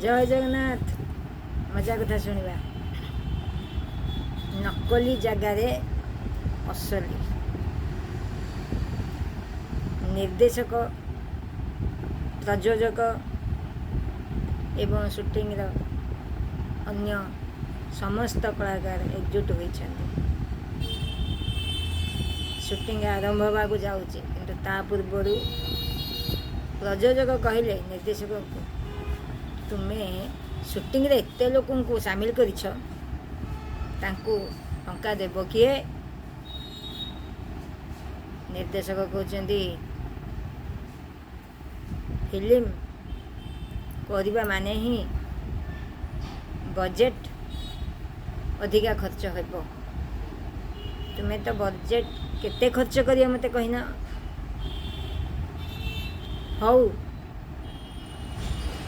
जय जगन्नाथ। मजा कथा शुणा। नकली जगार असली निर्देशक प्रयोजक एवं शूटिंग अन्य समस्त कलाकार एकजुट होती। शूटिंग आरंभ होगा जाऊँगी किंतु ता पूर्व प्रयोजक कहले निर्देशक को तुम्हें शूटिंग रे एते लोक को सामिल करिछ तांको टंका देव किए। निर्देशक कहते फिल्म करवा माने ही बजेट अधिका खर्च हो। तुम्हें तो बजेट केते खर्च करियो मते कहिना। हौ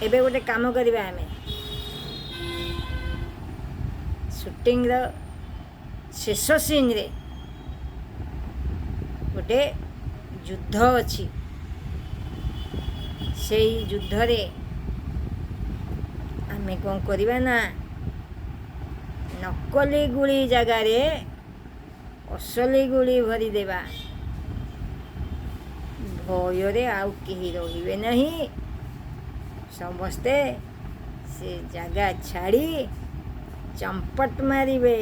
एबे गोटे काम करवा आमे शूटिंग शेष सीन रे गोटे युद्ध अच्छी से युद्ध रे आमे कौन करवा ना नकली गुली जगार असली गुली भरी देवा। भय आउ केही रहिबे नहीं। समस्ते से जगह छाड़ी चंपट मारिबे।